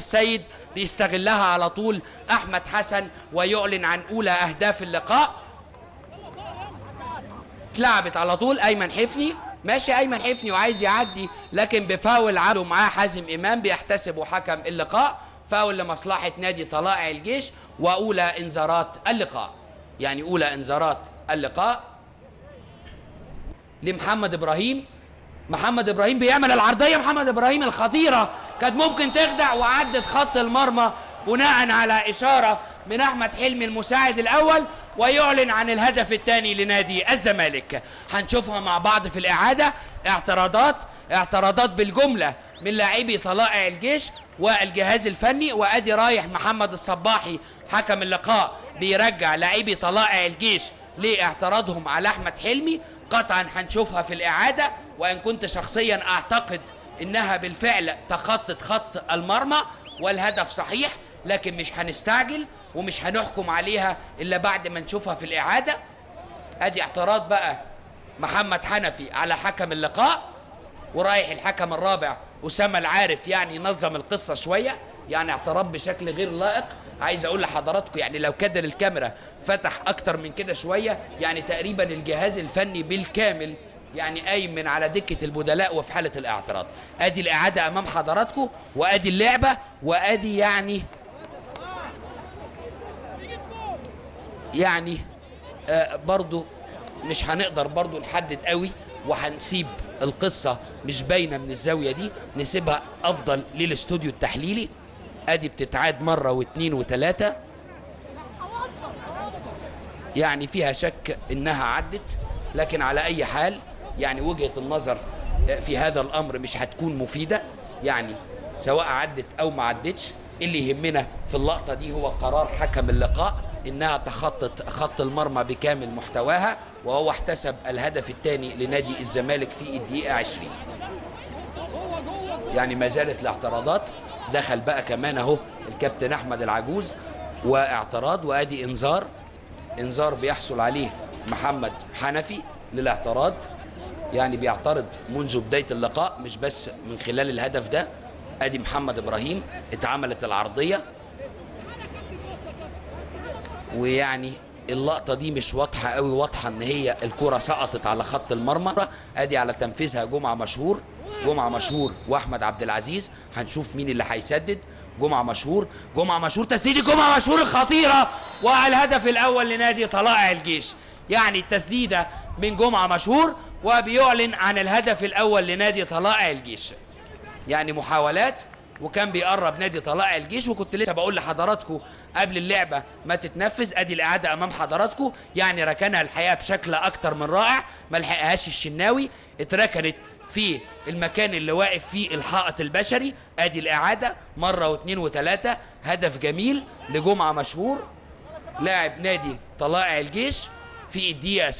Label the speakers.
Speaker 1: السيد بيستغلها على طول احمد حسن ويعلن عن اولى اهداف اللقاء. اتلعبت على طول ايمن حفني، ماشي ايمن حفني وعايز يعدي، لكن بفاول عمله معاه حازم امام بيحتسبه حكم اللقاء، فاول لمصلحه نادي طلائع الجيش، واولى انذارات اللقاء. يعني اولى انذارات اللقاء لمحمد ابراهيم. محمد ابراهيم بيعمل العرضيه، محمد ابراهيم الخطيره كانت ممكن تخدع وعدت خط المرمى بناء على اشاره من احمد حلمي المساعد الاول، ويعلن عن الهدف الثاني لنادي الزمالك. هنشوفها مع بعض في الاعاده. اعتراضات بالجمله من لاعبي طلائع الجيش والجهاز الفني، وادي رايح محمد الصباحي حكم اللقاء بيرجع لاعبي طلائع الجيش لاعتراضهم على احمد حلمي. قطعا هنشوفها في الاعاده، وان كنت شخصيا اعتقد انها بالفعل تخطت خط المرمى والهدف صحيح، لكن مش هنستعجل ومش هنحكم عليها الا بعد ما نشوفها في الاعاده. ادي اعتراض بقى محمد حنفي على حكم اللقاء، ورايح الحكم الرابع اسامه العارف يعني نظم القصه شويه، يعني اعتراض بشكل غير لائق. عايز اقول لحضراتكم يعني لو كادر الكاميرا فتح اكتر من كده شويه، يعني تقريبا الجهاز الفني بالكامل يعني قايم من على دكه البدلاء وفي حاله الاعتراض. ادي الاعاده امام حضراتكم، وادي اللعبه، وادي يعني برضو مش هنقدر برضو نحدد قوي، وهنسيب القصه مش باينه من الزاويه دي، نسيبها افضل للاستوديو التحليلي. ادي بتتعاد مره واثنين وثلاثه، يعني فيها شك انها عدت، لكن على اي حال يعني وجهه النظر في هذا الامر مش هتكون مفيده، يعني سواء عدت او ما عدتش. اللي يهمنا في اللقطه دي هو قرار حكم اللقاء انها تخطت خط المرمى بكامل محتواها، وهو احتسب الهدف الثاني لنادي الزمالك في الدقيقه 20. يعني ما زالت الاعتراضات. دخل بقى كمان اهو الكابتن احمد العجوز واعتراض، وادي انذار بيحصل عليه محمد حنفي للاعتراض، يعني بيعترض منذ بدايه اللقاء مش بس من خلال الهدف ده. ادي محمد ابراهيم اتعملت العرضيه، ويعني اللقطه دي مش واضحه قوي، واضحه ان هي الكره سقطت على خط المرمى. ادي على تنفيذها جمعه مشهور واحمد عبد العزيز. هنشوف مين اللي هيسدد. جمعه مشهور تسديد جمعه مشهور الخطيره، والهدف الاول لنادي طلائع الجيش. يعني التسديده من جمعه مشهور، وبيعلن عن الهدف الاول لنادي طلائع الجيش. يعني محاولات، وكان بيقرب نادي طلائع الجيش، وكنت لسه بقول لحضراتكم قبل اللعبه ما تتنفذ. ادي الاعاده امام حضراتكم، يعني ركنها الحقيقه بشكل اكتر من رائع، ما لحقهاش الشناوي، اتركنت في المكان اللي واقف فيه الحائط البشري. ادي الاعاده مره واثنين وثلاثه، هدف جميل لجمعه مشهور لاعب نادي طلائع الجيش في الدقيقه